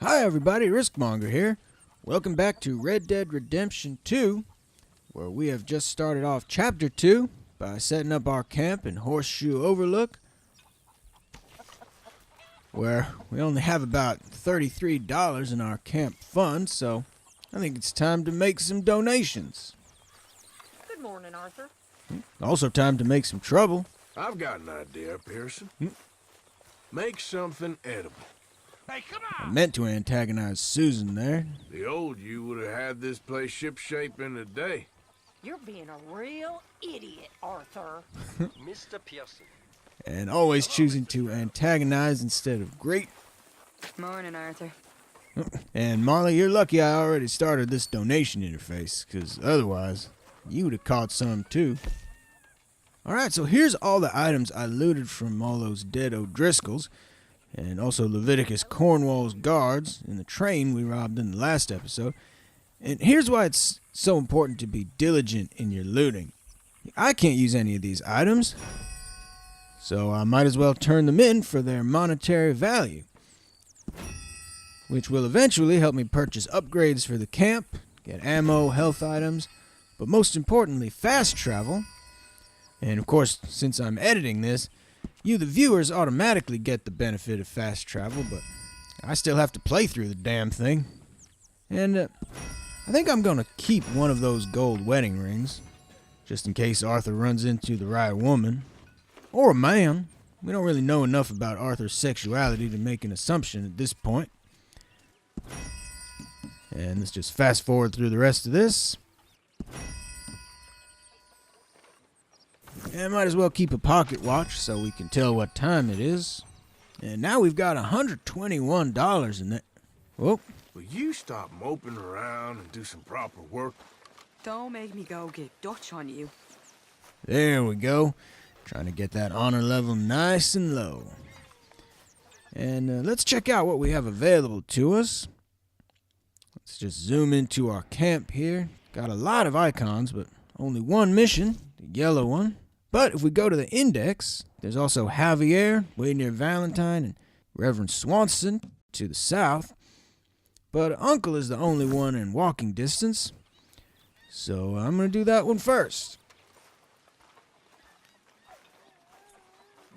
Hi everybody, Riskmonger here. Welcome back to Red Dead Redemption 2, where we have just started off Chapter 2 by setting up our camp in Horseshoe Overlook, where we only have about $33 in our camp fund, so I think it's time to make some donations. Good morning, Arthur. Also time to make some trouble. I've got an idea, Pearson. Make something edible. Hey, come I on! meant to antagonize Susan there. The old you would have had this place shipshape in a day. You're being a real idiot, Arthur. Mr. Pearson. And always choosing to antagonize instead of greet. Morning, Arthur. And Molly, you're lucky I already started this donation interface, because otherwise, you would have caught some too. Alright, so here's all the items I looted from all those dead O'Driscolls, and also Leviticus Cornwall's guards in the train we robbed in the last episode. And here's why it's so important to be diligent in your looting. I can't use any of these items, so I might as well turn them in for their monetary value, which will eventually help me purchase upgrades for the camp, get ammo, health items, but most importantly, fast travel. And of course, since I'm editing this, you, the viewers, automatically get the benefit of fast travel, but I still have to play through the damn thing. And I think I'm going to keep one of those gold wedding rings, just in case Arthur runs into the right woman. Or a man. We don't really know enough about Arthur's sexuality to make an assumption at this point. And let's just fast forward through the rest of this. And might as well keep a pocket watch so we can tell what time it is. And now we've got $121 in it. Whoa. Will you stop moping around and do some proper work? Don't make me go get Dutch on you. There we go. Trying to get that honor level nice and low. And let's check out what we have available to us. Let's just zoom into our camp here. Got a lot of icons, but only one mission, the yellow one. But if we go to the index, there's also Javier, way near Valentine, and Reverend Swanson to the south. But Uncle is the only one in walking distance, so I'm going to do that one first.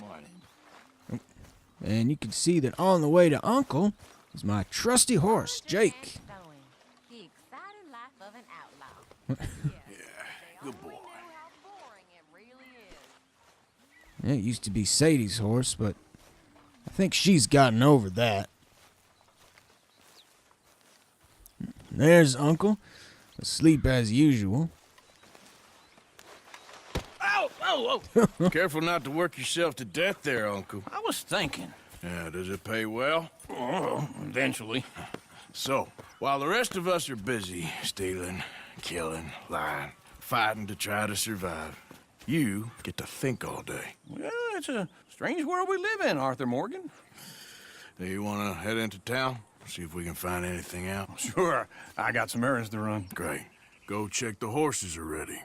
Morning. And you can see that on the way to Uncle is my trusty horse, Jake. The exciting life of an outlaw. Good boy. It used to be Sadie's horse, but I think she's gotten over that. There's Uncle, asleep as usual. Ow! Oh, oh! Careful not to work yourself to death there, Uncle. I was thinking. Yeah, does it pay well? Oh, eventually. So, while the rest of us are busy stealing, killing, lying, fighting to try to survive, you get to think all day. Well, it's a strange world we live in, Arthur Morgan. Do you want to head into town? See if we can find anything out? Sure. I got some errands to run. Great. Go check the horses are ready.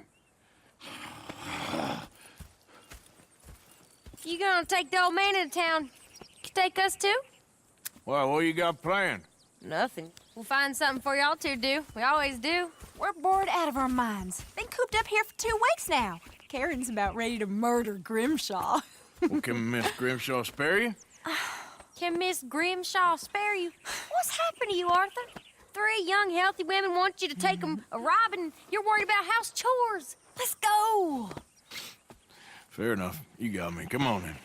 You gonna take the old man into town? Take us too? Well, what you got planned? Nothing. We'll find something for y'all to do. We always do. We're bored out of our minds. Been cooped up here for 2 weeks now. Karen's about ready to murder Grimshaw. Well, can Miss Grimshaw spare you? Can Miss Grimshaw spare you? What's happened to you, Arthur? 3 young, healthy women want you to take them a robbing. You're worried about house chores. Let's go. Fair enough. You got me. Come on in.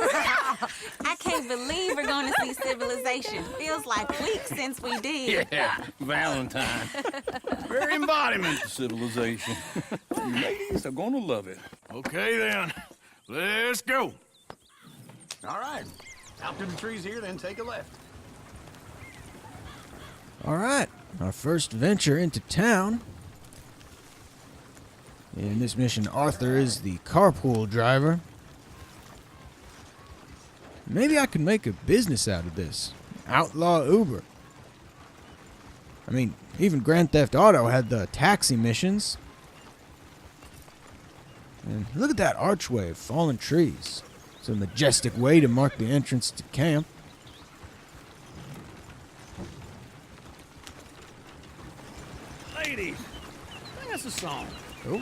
I can't believe we're going to see civilization. Feels like weeks since we did. Yeah, Valentine. Very embodiment of civilization. You ladies are gonna love it. Okay, then. Let's go. All right. Out to the trees here, then take a left. Alright, our first venture into town. In this mission, Arthur is the carpool driver. Maybe I could make a business out of this. Outlaw Uber. I mean, even Grand Theft Auto had the taxi missions. And look at that archway of fallen trees. It's a majestic way to mark the entrance to camp. ladies, sing us a song. Oh.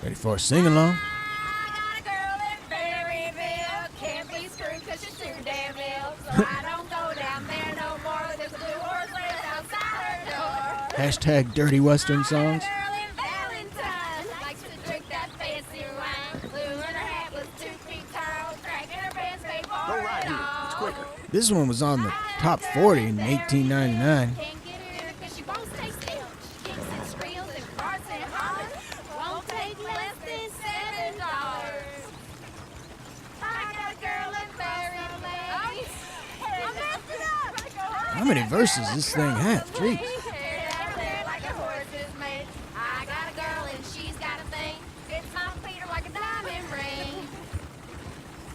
Ready for a sing-along? I got a girl in Berryville. Can't be screwed 'cause she's too damn ill. So I don't go down there no more. There's a blue horse race outside her door. Hashtag dirty western songs. Girl in Valentine likes to drink that fancy wine. Blue in her hat was 2 feet tall. Cracking her pants, pay for Go right it here. all. It's quicker. This one was on the top 40 in 1899. Can't get her 'cause she won't stay still. She kicks and squeals and farts and hollers. Won't take less than $7. I got a girl in Berryville. I'm messing up. How many verses this thing have? Jeez. Like a horse is made. I got a girl and she's got a thing. Fits my feet are like a diamond ring.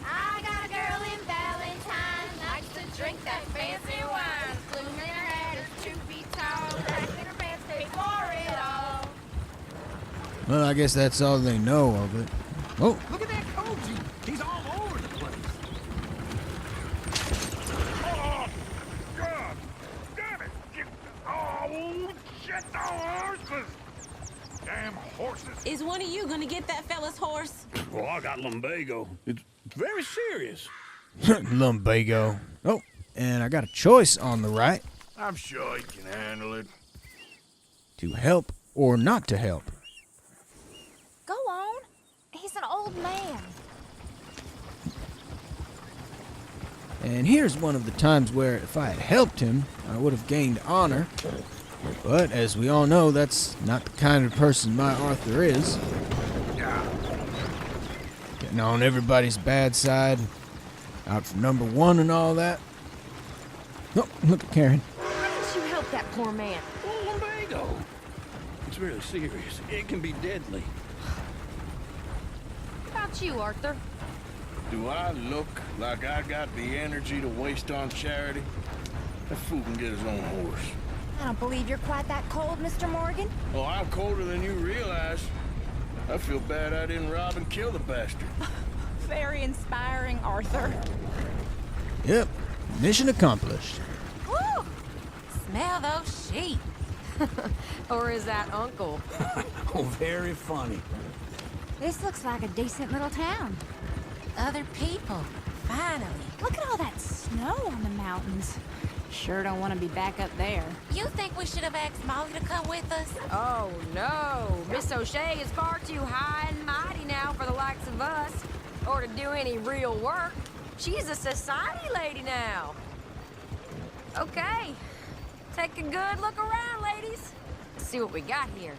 I got a girl in Valentine. Likes to drink that fancy wine. Bloom in her hat is 2 feet tall. Cracking her pants, pay for it all. Well, I guess that's all they know of it. Oh, Look at that Koji. He's all over the place. Oh, God! Damn it! Oh, shit, the horses! Damn horses! Is one of you gonna get that fella's horse? Well, I got lumbago. It's very serious. lumbago. Oh, and I got a choice on the right. I'm sure he can handle it. To help or not to help. Go on. He's an old man. And here's one of the times where if I had helped him, I would have gained honor. But as we all know, that's not the kind of person my Arthur is. Getting on everybody's bad side, out for number one and all that. Oh, look at Karen. Why didn't you help that poor man? Well, lumbago. It's really serious. It can be deadly. What about you, Arthur? Do I look like I got the energy to waste on charity? That fool can get his own horse. I don't believe you're quite that cold, Mr. Morgan. Oh, I'm colder than you realize. I feel bad I didn't rob and kill the bastard. Very inspiring, Arthur. Yep, mission accomplished. Woo! Smell those sheep. Or is that Uncle? Oh, very funny. This looks like a decent little town. Other people. Finally. Look at all that snow on the mountains. Sure don't want to be back up there. You think we should have asked Molly to come with us? Oh, no. Miss O'Shea is far too high and mighty now for the likes of us, or to do any real work. She's a society lady now. Okay. Take a good look around, ladies. Let's see what we got here.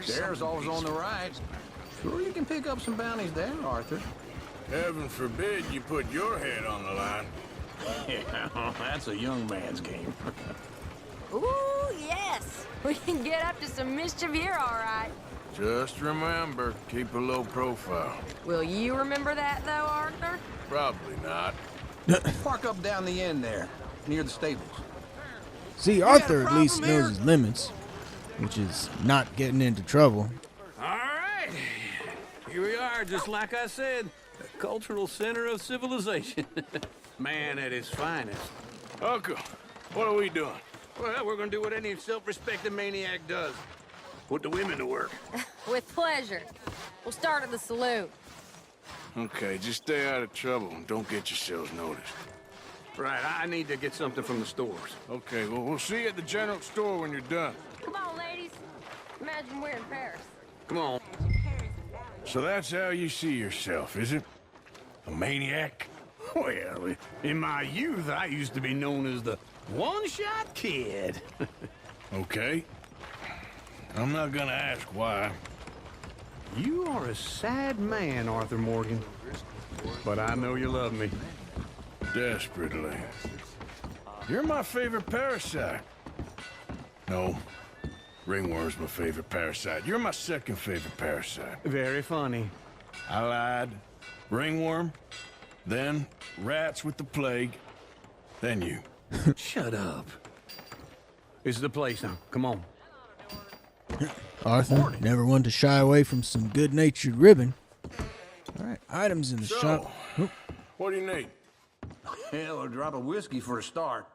There's always on the right. Sure you can pick up some bounties there, Arthur. Heaven forbid you put your head on the line. Yeah, that's a young man's game. Ooh, yes. We can get up to some mischief here, all right. Just remember, keep a low profile. Will you remember that, though, Arthur? Probably not. Park up down the end there, near the stables. See, got a Arthur at least problem here? knows his limits, which is not getting into trouble. All right. Here we are, just like I said. The cultural center of civilization. Man at his finest. Uncle, what are we doing? Well, we're gonna do what any self-respecting maniac does. Put the women to work. With pleasure. We'll start at the saloon. Okay, just stay out of trouble and don't get yourselves noticed. Right, I need to get something from the stores. Okay, well, we'll see you at the general store when you're done. Come on, ladies. Imagine we're in Paris. Come on. So that's how you see yourself, is it? A maniac? Well, in my youth, I used to be known as the one-shot kid. Okay. I'm not gonna ask why. You are a sad man, Arthur Morgan. But I know you love me. Desperately. You're my favorite parasite. No. Ringworm's my favorite parasite. You're my second favorite parasite. Very funny. I lied. Ringworm. Then rats with the plague. Then you. Shut up. This is the place now. Come on. Arthur, never one to shy away from some good-natured ribbon. All right, items in the shop. Oh, What do you need? Hell, a drop of whiskey for a start.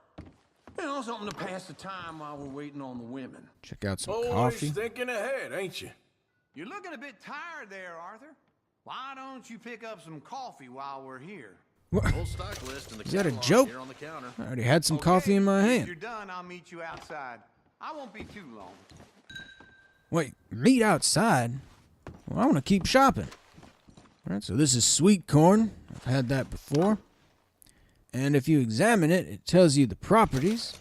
You know, something to pass the time while we're waiting on the women. Check out some Always coffee. thinking ahead, ain't you? You're looking a bit tired there, Arthur. Why don't you pick up some coffee while we're here? What? Full stock list in the Is that a catalog joke? here on the counter. I already had some Okay, coffee in my If hand. you're done, I'll meet you outside. I won't be too long. Wait, meat outside? Well, I want to keep shopping. All right, so this is sweet corn. I've had that before. And if you examine it, it tells you the properties.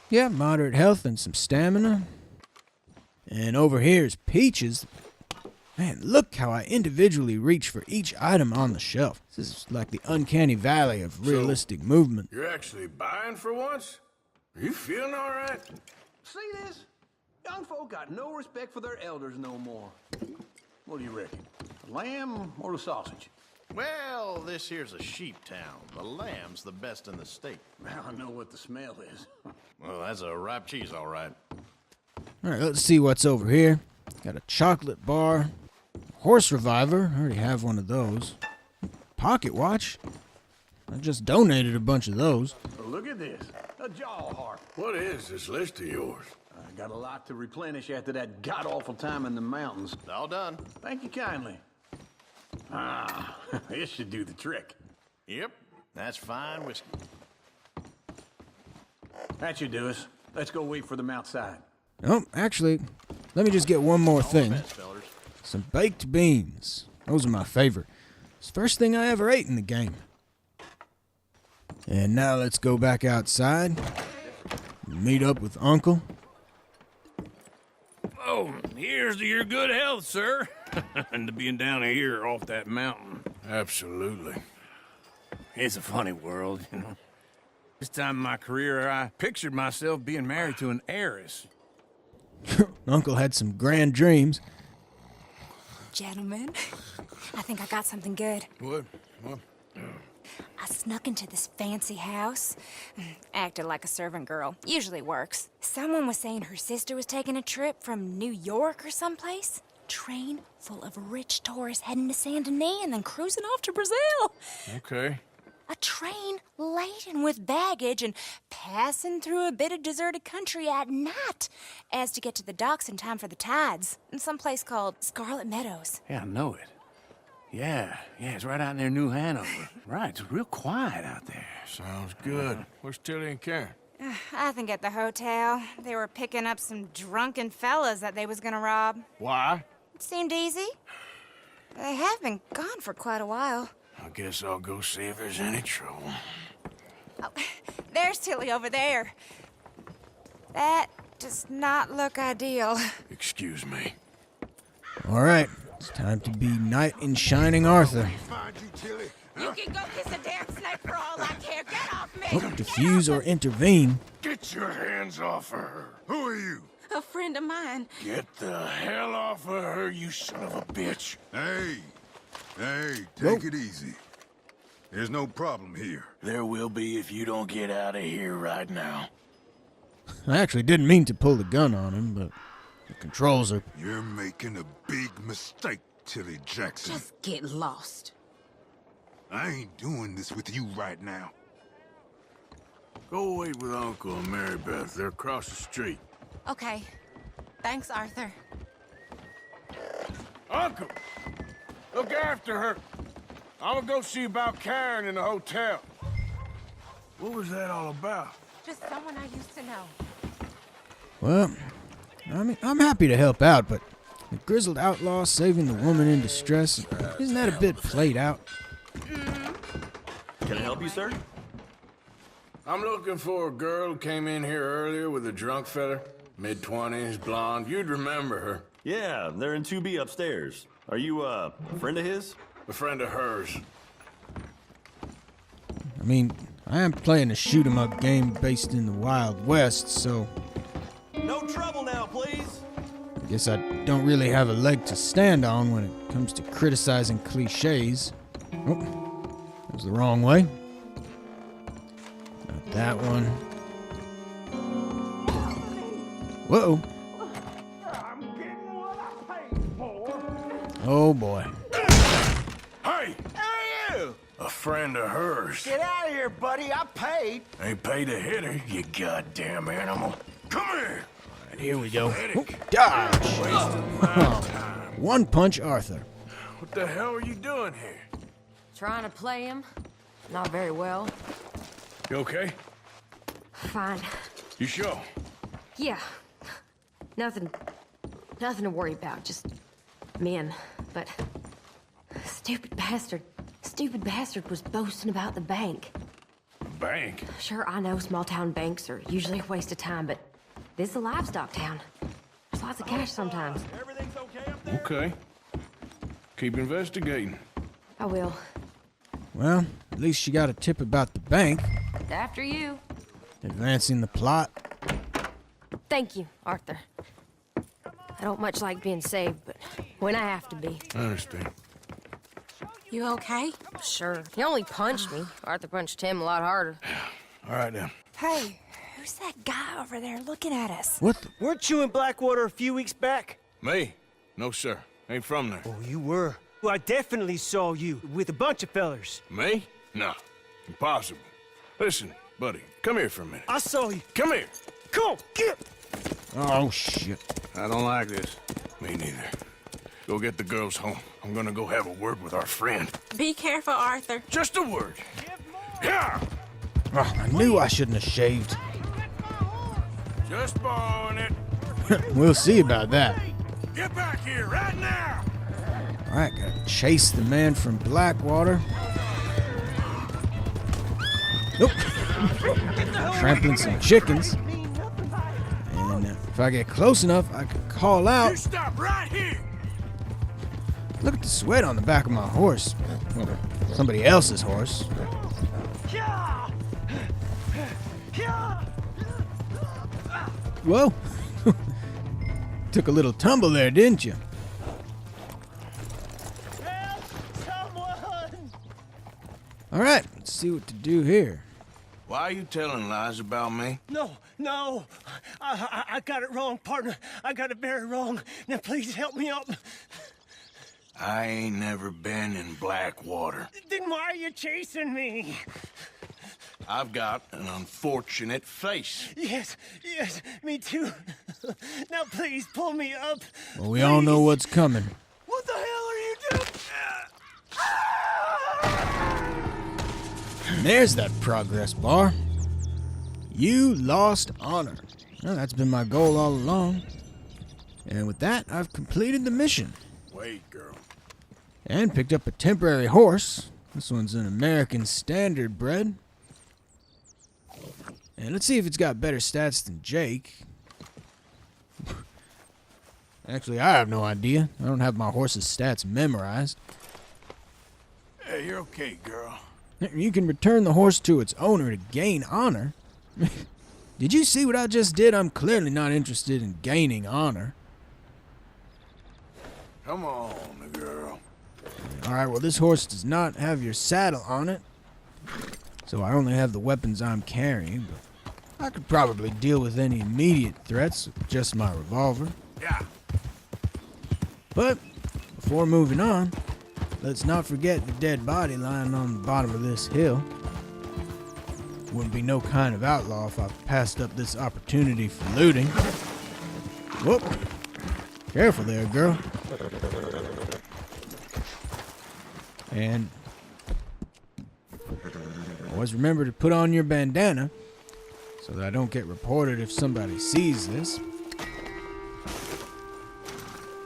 Yeah, moderate health and some stamina. And over here is peaches. Man, look how I individually reach for each item on the shelf. This is like the uncanny valley of realistic movement. You're actually buying for once? Are you feeling all right? See this? Young folk got no respect for their elders no more. What do you reckon? The lamb or the sausage? Well, this here's a sheep town. The lamb's the best in the state. Well, I know what the smell is. Well, that's a ripe cheese, all right. All right, let's see what's over here. Got a chocolate bar. Horse reviver. I already have one of those. Pocket watch. I just donated a bunch of those. Well, look at this. A jaw harp. What is this list of yours? I got a lot to replenish after that god-awful time in the mountains. All done. Thank you kindly. Ah, this should do the trick. Yep, that's fine whiskey. That should do us. Let's go wait for them outside. Oh, actually, let me just get one more thing. Best fellers. Some baked beans. Those are my favorite. It's the first thing I ever ate in the game. And now let's go back outside. Meet up with Uncle. Oh, here's to your good health, sir. And to being down here off that mountain. Absolutely. It's a funny world, you know. This time in my career, I pictured myself being married to an heiress. Uncle had some grand dreams. Gentlemen, I think I got something good. What? I snuck into this fancy house. Acted like a servant girl. Usually works. Someone was saying her sister was taking a trip from New York or someplace. Train full of rich tourists heading to Saint Denis and then cruising off to Brazil. Okay. A train laden with baggage and passing through a bit of deserted country at night as to get to the docks in time for the tides in some place called Scarlet Meadows. Yeah, I know it. Yeah, it's right out near New Hanover. Right, it's real quiet out there. Sounds good. Where's Tilly and Karen? I think at the hotel. They were picking up some drunken fellas that they was gonna rob. Why? It seemed easy. They have been gone for quite a while. I guess I'll go see if there's any trouble. Oh, there's Tilly over there. That does not look ideal. Excuse me. All right, it's time to be knight in shining Arthur. You can go kiss a damn snake for all I care. Get off me! Oh, diffuse or intervene. Get your hands off of her. Who are you? A friend of mine. Get the hell off of her, you son of a bitch. Hey, take it easy. There's no problem here. There will be if you don't get out of here right now. I actually didn't mean to pull the gun on him, but the controls are... You're making a big mistake, Tilly Jackson. Just get lost. I ain't doing this with you right now. Go wait with Uncle and Mary Beth. They're across the street. Okay. Thanks, Arthur. Uncle! Look after her. I'm gonna go see about Karen in the hotel. What was that all about? Just someone I used to know. Well, I mean, I'm happy to help out, but the grizzled outlaw saving the woman in distress, isn't that a bit played out? Can I help you, sir? I'm looking for a girl who came in here earlier with a drunk fella. Mid-20s, blonde. You'd remember her. Yeah, they're in 2B upstairs. Are you, a friend of his? A friend of hers. I mean, I am playing a shoot-'em-up game based in the Wild West, so... No trouble now, please! I guess I don't really have a leg to stand on when it comes to criticizing cliches. Oh, that was the wrong way. Not that one. Whoa. I'm getting what I paid for. Oh boy. Hey! Hey, you! A friend of hers. Get out of here, buddy. I paid. Ain't paid to hit her, you goddamn animal. Come here. Here we go. Benedict. Dodge! Wasting my time. One punch Arthur. What the hell are you doing here? Trying to play him. Not very well. You okay? Fine. You sure? Yeah. Nothing to worry about. Just men. But stupid bastard was boasting about the bank. Bank? Sure, I know small town banks are usually a waste of time, but this is a livestock town. There's lots of cash sometimes. Everything's okay up there? Okay. Keep investigating. I will. Well, at least she got a tip about the bank. After you. Advancing the plot. Thank you, Arthur. I don't much like being saved, but when I have to be. I understand. You okay? Sure. He only punched me. Arthur punched him a lot harder. All right, then. Hey, who's that guy over there looking at us? What the? Weren't you in Blackwater a few weeks back? Me? No, sir. Ain't from there. Oh, you were. Well, I definitely saw you with a bunch of fellers. Me? No. Impossible. Listen, buddy, come here for a minute. I saw you. Come here. Come on, get. Oh, shit. I don't like this. Me neither. Go get the girls home. I'm gonna go have a word with our friend. Be careful, Arthur. Just a word. Yeah! Oh, I knew I shouldn't have shaved. Just borrowing it. We'll see about that. Get back here right now! Alright, gotta chase the man from Blackwater. Nope. Trampling some chickens. And if I get close enough, I could call out. You stop right here! Look at the sweat on the back of my horse. Well, somebody else's horse. Whoa. Took a little tumble there, didn't you? Help someone! All right, let's see what to do here. Why are you telling lies about me? No. I got it wrong, partner. I got it very wrong. Now, please help me up. I ain't never been in Blackwater. Then why are you chasing me? I've got an unfortunate face. Yes, me too. Now, please pull me up. Well, we all know what's coming. What the hell are you doing? And there's that progress bar. You lost honor. Well, that's been my goal all along. And with that, I've completed the mission. Wait, girl. And picked up a temporary horse. This one's an American standard bred. And let's see if it's got better stats than Jake. Actually, I have no idea. I don't have my horse's stats memorized. Hey, you're okay, girl. You can return the horse to its owner to gain honor. Did you see what I just did? I'm clearly not interested in gaining honor. Come on, girl. Alright, well, this horse does not have your saddle on it. So I only have the weapons I'm carrying, but I could probably deal with any immediate threats with just my revolver. Yeah. But before moving on, let's not forget the dead body lying on the bottom of this hill. Wouldn't be no kind of outlaw if I passed up this opportunity for looting. Whoop. Careful there, girl. And always remember to put on your bandana so that I don't get reported if somebody sees this.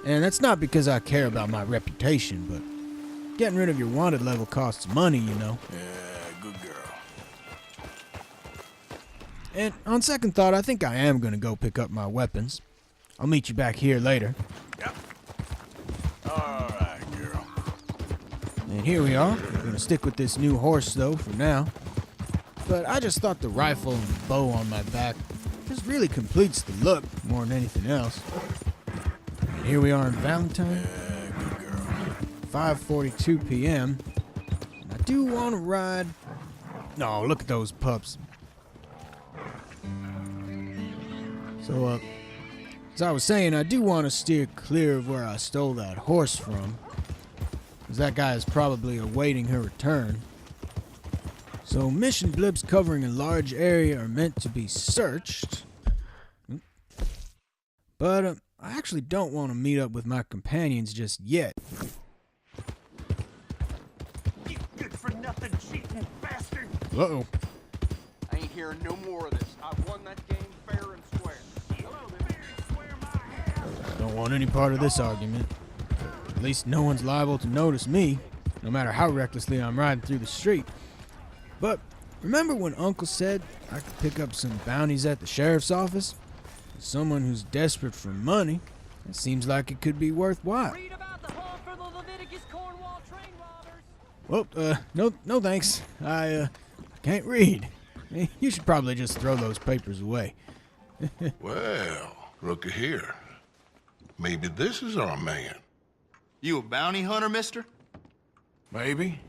And that's not because I care about my reputation, but getting rid of your wanted level costs money, you know. Yeah, good girl. And on second thought, I think I am going to go pick up my weapons. I'll meet you back here later. Yep. All right, girl. And here we are. I'm going to stick with this new horse, though, for now. But I just thought the rifle and the bow on my back just really completes the look more than anything else. And here we are in Valentine. Yeah, good girl. 5:42 p.m. And I do want to ride. No, look at those pups. So, as I was saying, I do want to steer clear of where I stole that horse from. Because that guy is probably awaiting her return. So mission blips covering a large area are meant to be searched. But I actually don't want to meet up with my companions just yet. You good for nothing, cheating bastard! Uh-oh. I ain't hearing no more of this. I won that game fair and square. Hello, fair and square, my ass. Don't want any part of this argument. At least no one's liable to notice me, no matter how recklessly I'm riding through the street. But remember when Uncle said I could pick up some bounties at the sheriff's office? As someone who's desperate for money, it seems like it could be worthwhile. Read about the hunt for the Leviticus Cornwall train robbers. Well, no thanks. I can't read. You should probably just throw those papers away. Well, looky here. Maybe this is our man. You a bounty hunter, mister? Maybe.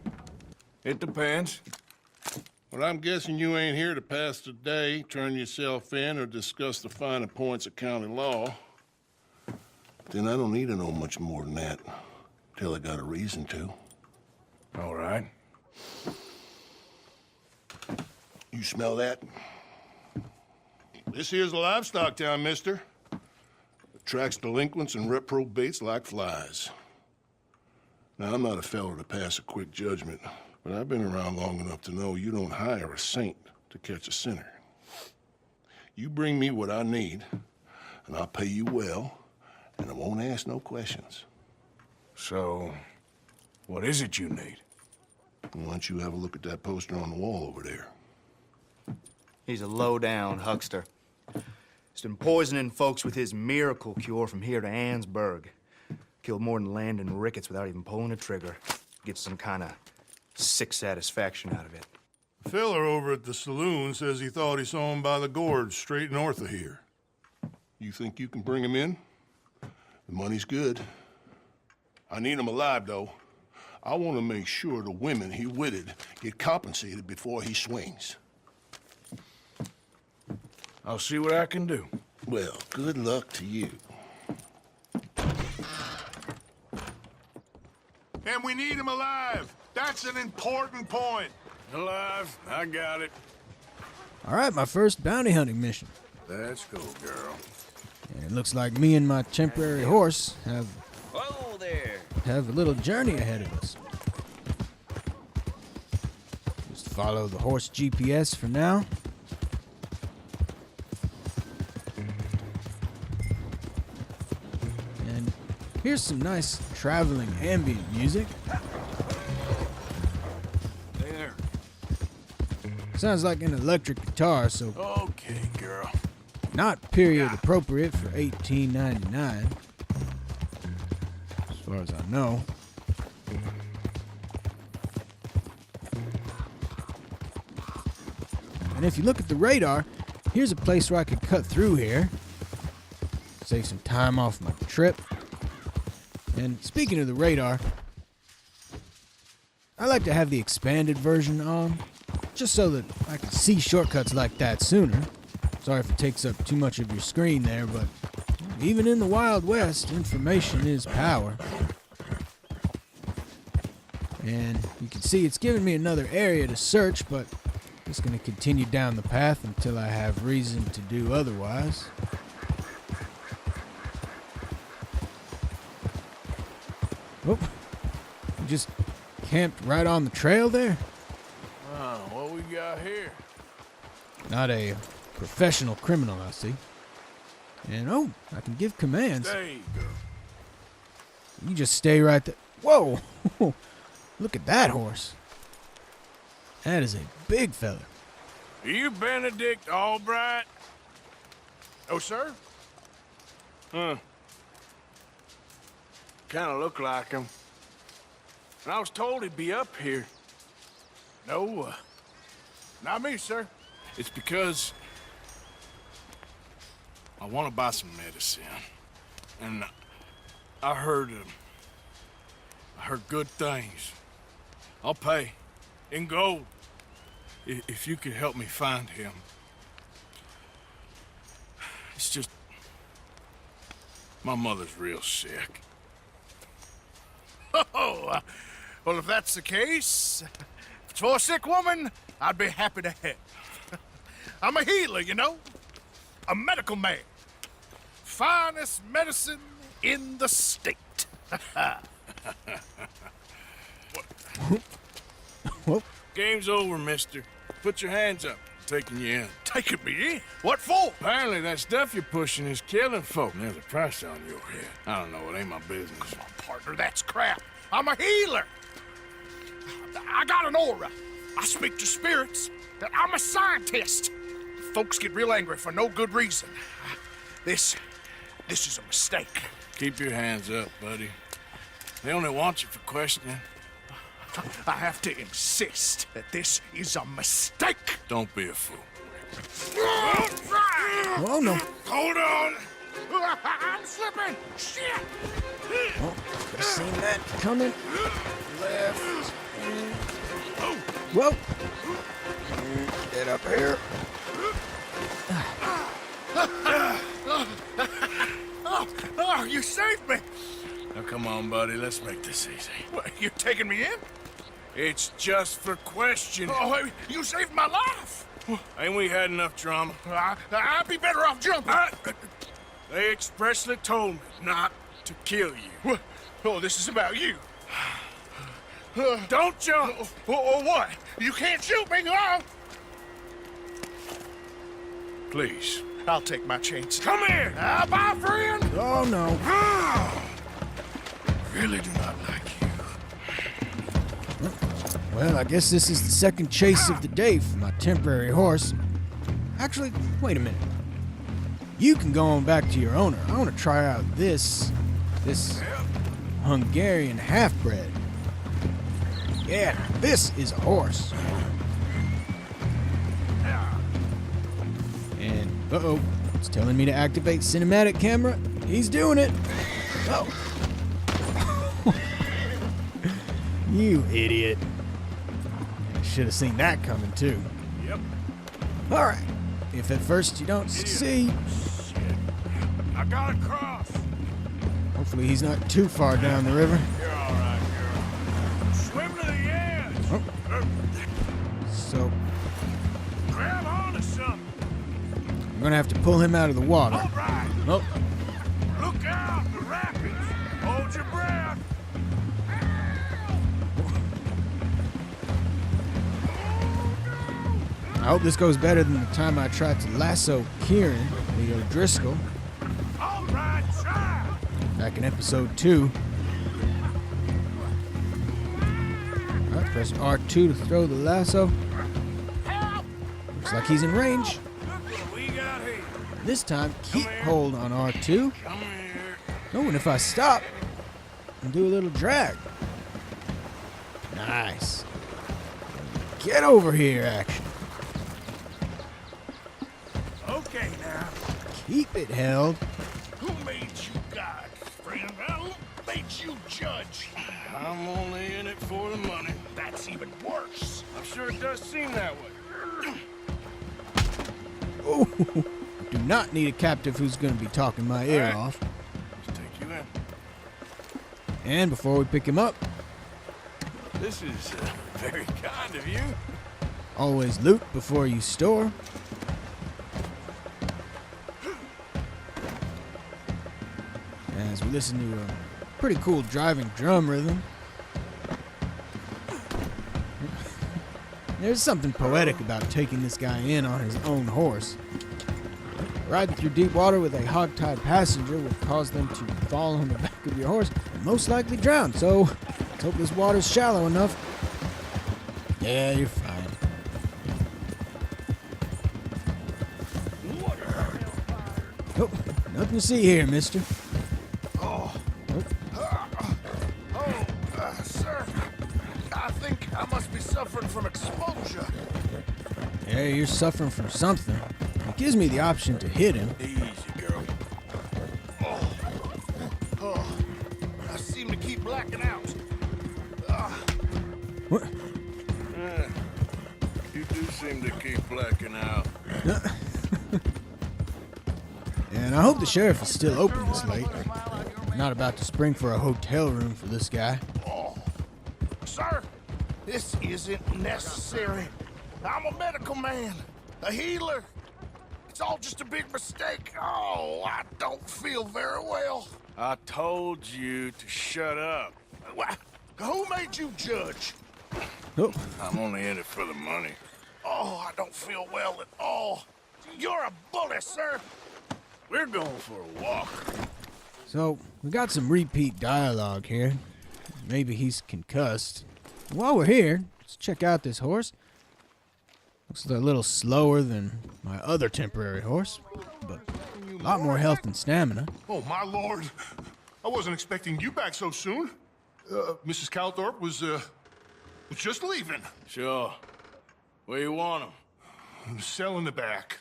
It depends. Well, I'm guessing you ain't here to pass the day, turn yourself in, or discuss the finer points of county law. Then I don't need to know much more than that, till I got a reason to. All right. You smell that? This here's a livestock town, mister. Attracts delinquents and reprobates like flies. Now, I'm not a fellow to pass a quick judgment, but I've been around long enough to know you don't hire a saint to catch a sinner. You bring me what I need, and I'll pay you well, and I won't ask no questions. So, what is it you need? Why don't you have a look at that poster on the wall over there? He's a low-down huckster. He's been poisoning folks with his miracle cure from here to Annesburg. Killed more than Landon Ricketts without even pulling a trigger. Gets some kind of sick satisfaction out of it. The fella over at the saloon says he thought he saw him by the gorge straight north of here. You think you can bring him in? The money's good. I need him alive, though. I want to make sure the women he witted get compensated before he swings. I'll see what I can do. Well, good luck to you. And we need him alive. That's an important point. Alive, I got it. All right, my first bounty hunting mission. Let's go, girl. And it looks like me and my temporary horse Whoa there. have a little journey ahead of us. Just follow the horse GPS for now. And here's some nice traveling ambient music. There. Sounds like an electric guitar, so Okay, girl. not period appropriate for $18.99, as far as I know. And if you look at the radar, here's a place where I could cut through here, save some time off my trip. And speaking of the radar, I like to have the expanded version on, just so that I can see shortcuts like that sooner. Sorry if it takes up too much of your screen there, but even in the Wild West, information is power. And you can see it's giving me another area to search, but I'm just going to continue down the path until I have reason to do otherwise. Oh, you just camped right on the trail there? Oh, what we got here? Not a professional criminal, I see. And oh, I can give commands. There you go. You just stay right there. Whoa! Look at that horse. That is a big fella. Are you Benedict Albright? Oh, sir? Huh. Kind of look like him. And I was told he'd be up here. No, not me, sir. It's because I want to buy some medicine. And I heard good things. I'll pay in gold if you could help me find him. It's just my mother's real sick. Oh, well, if that's the case, it's for a sick woman, I'd be happy to help. I'm a healer, you know? A medical man. Finest medicine in the state. Whoop. Game's over, mister. Put your hands up. I'm taking you in. Taking me in? What for? Apparently that stuff you're pushing is killing folk. There's a price on your head. I don't know, it ain't my business. Come on, partner, that's crap. I'm a healer. I got an aura. I speak to spirits. I'm a scientist. Folks get real angry for no good reason. This is a mistake. Keep your hands up, buddy. They only want you for questioning. I have to insist that this is a mistake. Don't be a fool. Oh, no. Hold on. I'm slipping. Shit. Oh, I've seen that coming. Left. Whoa. Get up here. Oh, you saved me. Now, come on, buddy. Let's make this easy. What, you taking me in? It's just for questioning. Oh, you saved my life. Ain't we had enough drama? I'd be better off jumping. They expressly told me not to kill you. Oh, this is about you. Don't jump! Or what? You can't shoot me, no! Please. I'll take my chance. Come here! Bye, friend! Oh, no. Really do not like you. Well, I guess this is the second chase of the day for my temporary horse. Actually, wait a minute. You can go on back to your owner. I want to try out this Hungarian half-bred. Yeah, this is a horse. And, uh-oh, it's telling me to activate cinematic camera. He's doing it. Oh. You idiot. Should have seen that coming, too. Yep. All right. If at first you don't succeed... Shit. I gotta cross. Hopefully he's not too far down the river. You're all right, girl. Swim to the edge. Oh. So... Grab onto something. I'm gonna have to pull him out of the water. All right. Oh. Look out, the rapids. Hold your breath. I hope this goes better than the time I tried to lasso Kieran, the O'Driscoll, All right, try. back in episode 2. Alright, press R2 to throw the lasso. Looks like he's in range. Look what we got here. This time, keep hold on R2. Come here. Oh, and if I stop, and do a little drag. Nice. Get over here, action. Okay, now. Keep it held. Who made you God, friend? Who made you judge? I'm only in it for the money. That's even worse. I'm sure it does seem that way. Oh, do not need a captive who's going to be talking my ear All right. off. Let's take you in. And before we pick him up, This is very kind of you. always loot before you store. As we listen to a pretty cool driving drum rhythm. There's something poetic about taking this guy in on his own horse. Riding through deep water with a hog-tied passenger will cause them to fall on the back of your horse and most likely drown, so let's hope this water's shallow enough. Yeah, you're fine. Oh, nothing to see here, mister. Sir, I think I must be suffering from exposure. Yeah, you're suffering from something. It gives me the option to hit him. Easy, girl. I seem to keep blacking out. What? You do seem to keep blacking out. And I hope the sheriff is still open this late. I'm not about to spring for a hotel room for this guy. Sir, This isn't necessary. I'm a medical man, a healer. It's all just a big mistake. Oh, I don't feel very well. I told you to shut up. Who made you judge? Oh. I'm only in it for the money. Oh, I don't feel well at all. You're a bully, sir. We're going for a walk. So, we got some repeat dialogue here. Maybe he's concussed. While we're here, let's check out this horse. Looks a little slower than my other temporary horse, but a lot more health and stamina. Oh, my lord. I wasn't expecting you back so soon. Mrs. Calthorpe was just leaving. Sure. Where you want him? Cell in the back.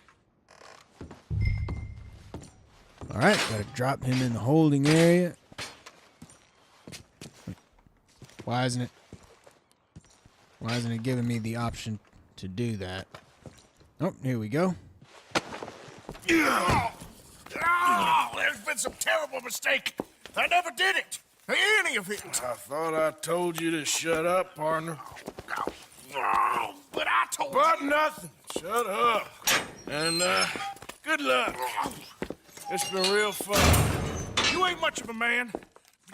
All right, gotta drop him in the holding area. Why isn't it giving me the option to do that? Oh, here we go. Oh, there's been some terrible mistake. I never did it. Any of it. I thought I told you to shut up, partner. Oh, but I told But you. nothing. Shut up. And, good luck. It's been real fun. You ain't much of a man.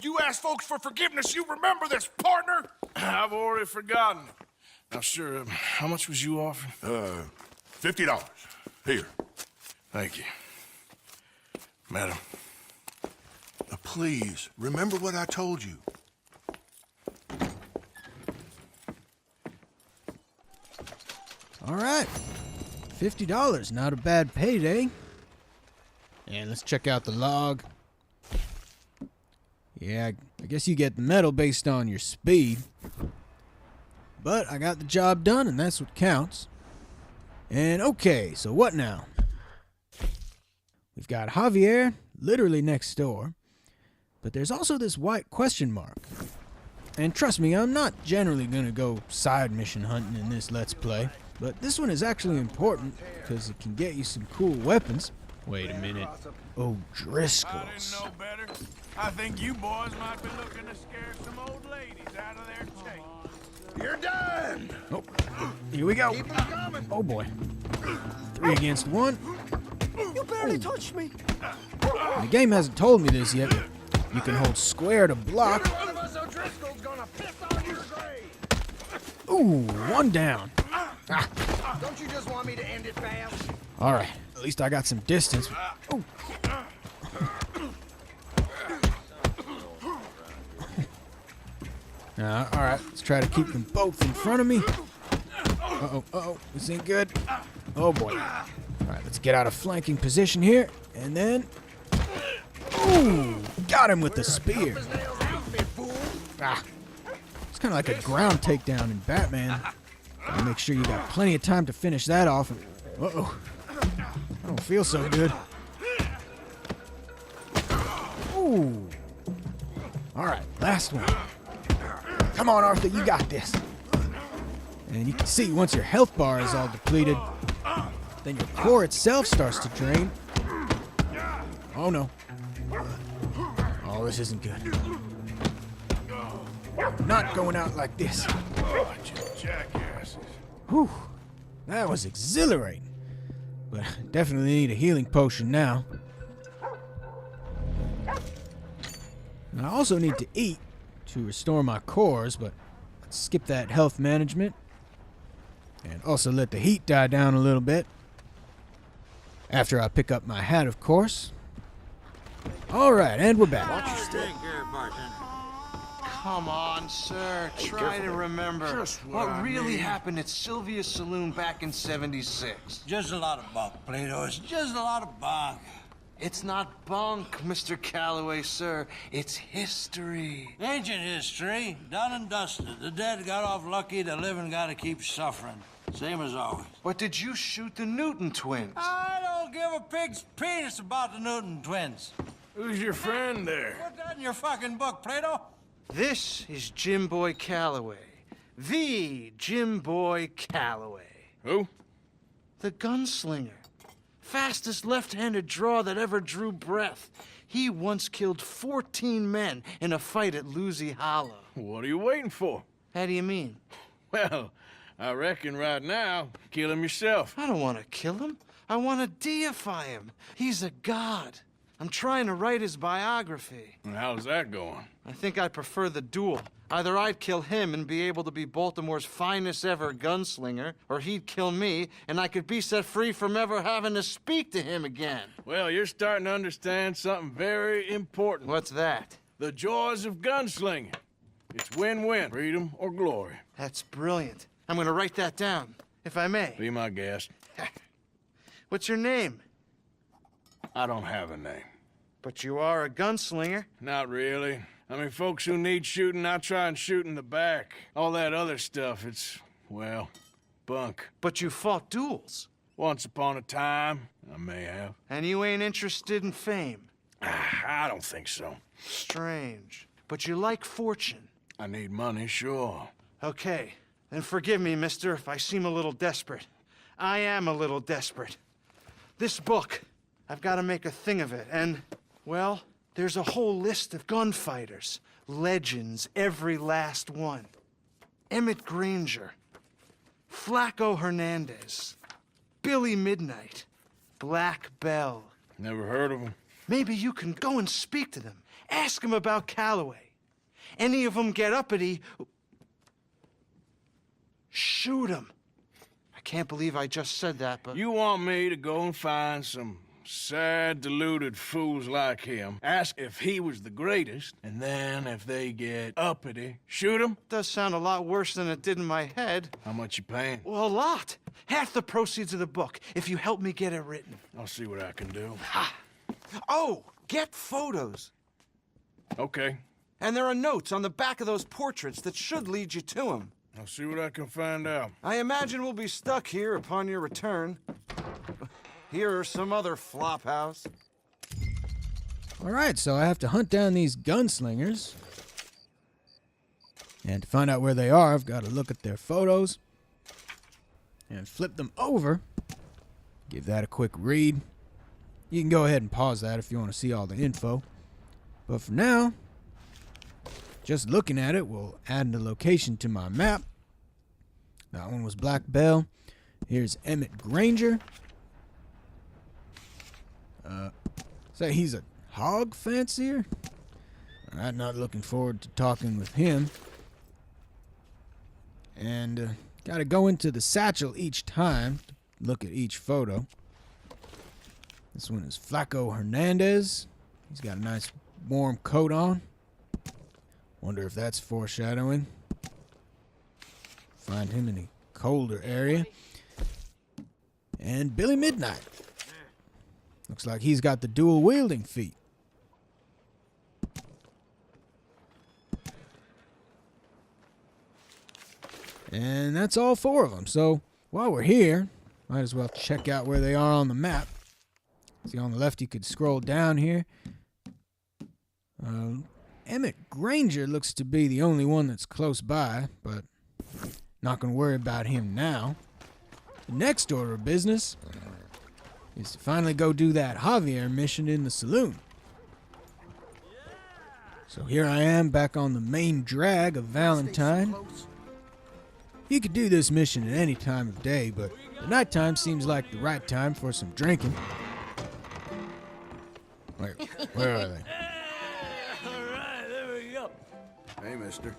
You ask folks for forgiveness, you remember this, partner? I've already forgotten. Now, sure, how much was you offering? $50. Here. Thank you. Madam. Please, remember what I told you. All right, $50, not a bad payday. And let's check out the log. Yeah, I guess you get the medal based on your speed. But I got the job done, and that's what counts. And okay, so what now? We've got Javier literally next door. But there's also this white question mark. And trust me, I'm not generally gonna go side mission hunting in this Let's Play. But this one is actually important, because it can get you some cool weapons. Wait a minute. Oh, Driscoll's. I didn't know better. I think you boys might be looking to scare some old ladies out of their chains. You're done. Oh, here we go. Keep 'em coming. Oh boy. 3 against 1. You barely touched me. The game hasn't told me this yet. You can hold square to block. One of us O'Driscoll's gonna piss on your grave. Ooh, 1 down. Don't you just want me to end it fast? All right, at least I got some distance. Ooh. All right, let's try to keep them both in front of me. Uh-oh, this ain't good. Oh boy. All right, let's get out of flanking position here, and then... Ooh, got him with the spear. It's kind of like a ground takedown in Batman. Gotta make sure you got plenty of time to finish that off. Uh-oh. I don't feel so good. Ooh. All right, last one. Come on, Arthur, you got this. And you can see once your health bar is all depleted, then your core itself starts to drain. Oh no. Oh, this isn't good. Not going out like this. Oh, jackasses. Whew. That was exhilarating. But I definitely need a healing potion now. And I also need to eat to restore my cores, but let's skip that health management. And also let the heat die down a little bit. After I pick up my hat, of course. Alright, and we're back. Watch your step. bartender. Come on, sir. Try to remember what really happened at Sylvia's Saloon back in '76. Just a lot of bunk, Plato. It's just a lot of bunk. It's not bunk, Mr. Callaway, sir. It's history. Ancient history, done and dusted. The dead got off lucky, the living gotta keep suffering. Same as always. But did you shoot the Newton twins? I don't give a pig's penis about the Newton twins. Who's your friend there? Put that in your fucking book, Plato. This is Jimboy Callaway. The Jimboy Callaway. Who? The gunslinger. Fastest left-handed draw that ever drew breath. He once killed 14 men in a fight at Lucy Hollow. What are you waiting for? How do you mean? Well, I reckon right now, kill him yourself. I don't want to kill him. I want to deify him. He's a god. I'm trying to write his biography. And how's that going? I think I prefer the duel. Either I'd kill him and be able to be Baltimore's finest ever gunslinger, or he'd kill me and I could be set free from ever having to speak to him again. Well, you're starting to understand something very important. What's that? The joys of gunslinging. It's win-win, freedom or glory. That's brilliant. I'm gonna write that down, if I may. Be my guest. What's your name? I don't have a name. But you are a gunslinger. Not really. I mean, folks who need shooting, I try and shoot in the back. All that other stuff, it's, well, bunk. But you fought duels. Once upon a time, I may have. And you ain't interested in fame. I don't think so. Strange. But you like fortune. I need money, sure. Okay. Then forgive me, mister, if I seem a little desperate. I am a little desperate. This book, I've got to make a thing of it, and, well, there's a whole list of gunfighters. Legends, every last one. Emmett Granger, Flaco Hernandez, Billy Midnight, Black Bell. Never heard of them. Maybe you can go and speak to them. Ask them about Callaway. Any of them get uppity, shoot them. I can't believe I just said that, but... You want me to go and find some sad, deluded fools like him, ask if he was the greatest, and then if they get uppity, shoot him? Does sound a lot worse than it did in my head. How much you paying? Well, a lot. Half the proceeds of the book, if you help me get it written. I'll see what I can do. Ha! Oh, get photos. Okay. And there are notes on the back of those portraits that should lead you to him. I'll see what I can find out. I imagine we'll be stuck here upon your return. Here or some other flophouse. All right, so I have to hunt down these gunslingers. And to find out where they are, I've got to look at their photos and flip them over. Give that a quick read. You can go ahead and pause that if you want to see all the info. But for now, just looking at it will add the location to my map. That one was Black Bell. Here's Emmett Granger. Say he's a hog fancier? I'm not looking forward to talking with him. And gotta go into the satchel each time to look at each photo. This one is Flaco Hernandez. He's got a nice warm coat on. Wonder if that's foreshadowing. Find him in a colder area. And Billy Midnight. Looks like he's got the dual wielding feat. And that's all four of them. So while we're here, might as well check out where they are on the map. See, on the left you could scroll down here. Emmett Granger looks to be the only one that's close by, but not going to worry about him now. The next order of business is to finally go do that Javier mission in the saloon. So here I am back on the main drag of Valentine. You could do this mission at any time of day, but the nighttime seems like the right time for some drinking. Wait, where are they? All right, there we go. Hey, mister.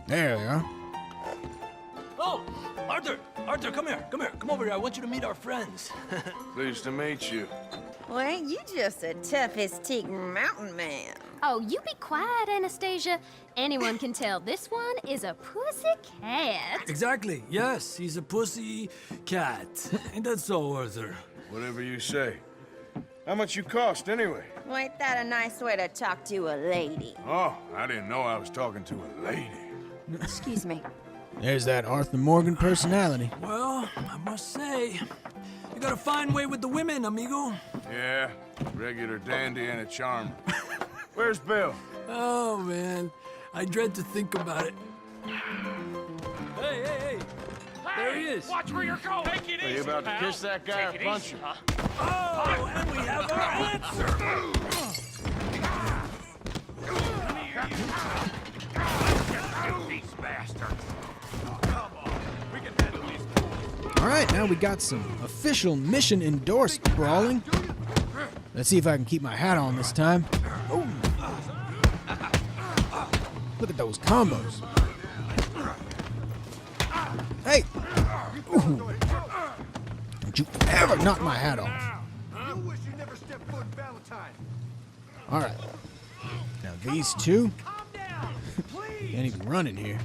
There they are. Oh, Arthur, come here. Come over here. I want you to meet our friends. Pleased to meet you. Well, ain't you just a toughest teak mountain man? Oh, you be quiet, Anastasia. Anyone can tell this one is a pussy cat. Exactly. Yes, he's a pussy cat. Ain't that so, Arthur? Whatever you say. How much you cost, anyway? Well, ain't that a nice way to talk to a lady? Oh, I didn't know I was talking to a lady. Excuse me. There's that Arthur Morgan personality. Well, I must say, you got a fine way with the women, amigo. Yeah, regular dandy and a charmer. Where's Bill? Oh, man. I dread to think about it. Hey! There he is. Watch where you're going. Take it Are easy, you about to pal. kiss that guy Take or it punch easy, him? huh? Oh, and we have our answer. These bastards. Alright, now we got some official mission endorsed brawling. Let's see if I can keep my hat on this time. Oh. Look at those combos. Hey! Ooh. Don't you ever knock my hat off. Alright. Now these two can't even run in here.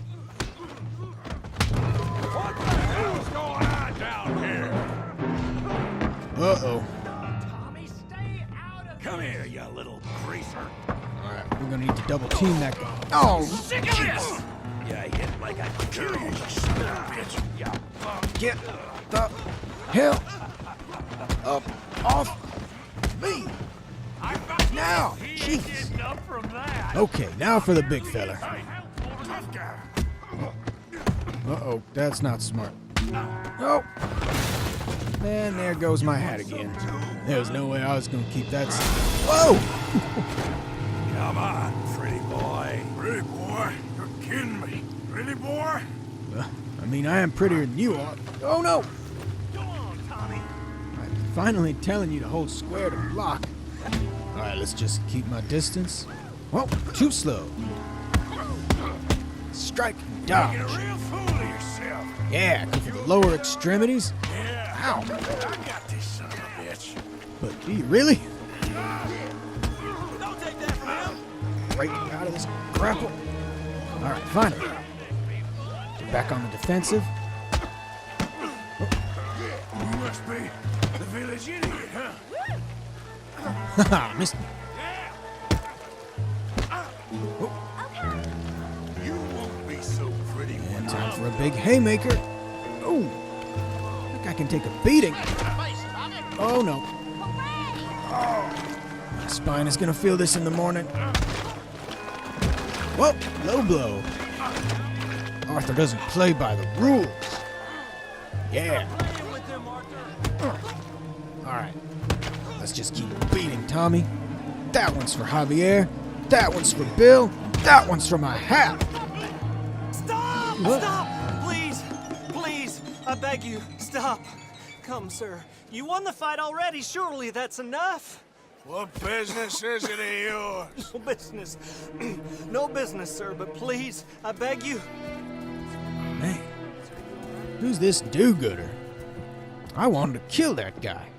What the hell's going on down here? Uh-oh. Come here, you little greaser. Alright, we're gonna need to double team that guy. Oh, Sick of this! You hit like a curious bitch. You bum. get the hell up off me! Now! Jeez! Okay, now for the big fella. Uh-oh, that's not smart. Oh! And there goes my hat again. There's no way I was gonna keep that. Whoa! Come on, pretty boy. Pretty boy? You're kidding me. Pretty boy? I mean, I am prettier than you are. Oh no! Go on, Tommy. I'm finally telling you to hold square to block. Alright, let's just keep my distance. Whoa, too slow. Strike and dodge. You're a real fool of yourself. Yeah, go for the lower extremities. Yeah. Ow. I got this son of a bitch. But do you really? Don't take that from him. Right out of this grapple. Alright, finally. Get back on the defensive. You must be the village idiot, huh? Haha, missed me. You won't be so pretty. And time for a big haymaker. Oh, I think I can take a beating. Oh no. Oh, my spine is gonna feel this in the morning. Whoa, low blow. Arthur doesn't play by the rules. Yeah. Alright. Let's just keep beating Tommy. That one's for Javier. That one's for Bill. That one's for my hat. Stop! What? Stop! Please! Please! I beg you, stop. Come, sir. You won the fight already. Surely that's enough. What business is it of yours? No business. No business, sir, but please, I beg you. Man, who's this do-gooder? I wanted to kill that guy.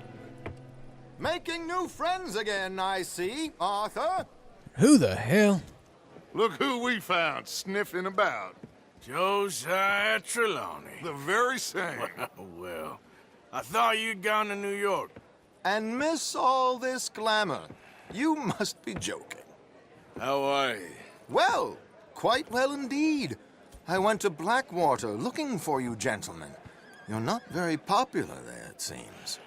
Making new friends again, I see, Arthur. Who the hell? Look who we found sniffing about. Josiah Trelawney. The very same. Well, I thought you'd gone to New York. And miss all this glamour. You must be joking. How are you? Well, quite well indeed. I went to Blackwater looking for you gentlemen. You're not very popular there, it seems.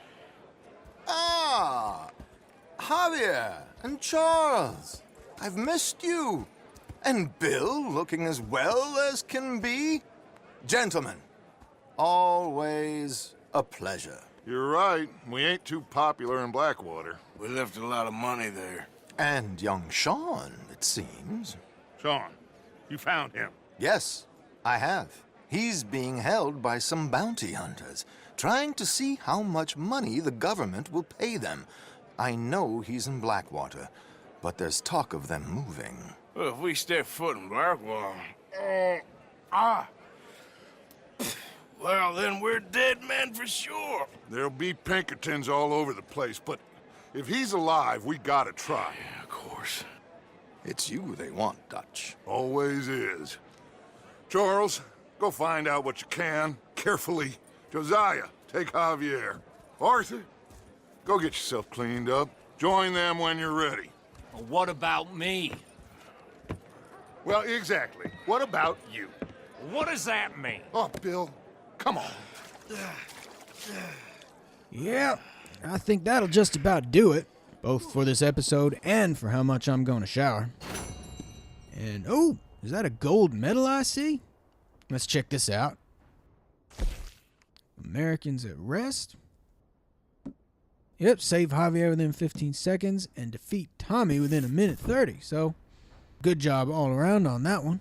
Ah, Javier and Charles. I've missed you. And Bill looking as well as can be. Gentlemen, always a pleasure. You're right. We ain't too popular in Blackwater. We left a lot of money there. And young Sean, it seems. Sean, you found him? Yes, I have. He's being held by some bounty hunters, trying to see how much money the government will pay them. I know he's in Blackwater, but there's talk of them moving. Well, if we step foot in Blackwater... Well, then we're dead men for sure. There'll be Pinkertons all over the place, but if he's alive, we gotta try. Yeah, of course. It's you they want, Dutch. Always is. Charles, go find out what you can, carefully. Josiah, take Javier. Arthur, go get yourself cleaned up. Join them when you're ready. Well, what about me? Well, exactly. What about you? What does that mean? Oh, Bill, come on. Yeah, I think that'll just about do it, both for this episode and for how much I'm going to shower. And, oh, is that a gold medal I see? Let's check this out. Americans at rest. Yep, save Javier within 15 seconds and defeat Tommy within a minute 30. So, good job all around on that one.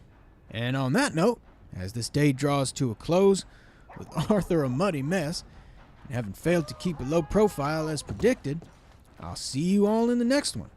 And on that note, as this day draws to a close, with Arthur a muddy mess, and having failed to keep a low profile as predicted, I'll see you all in the next one.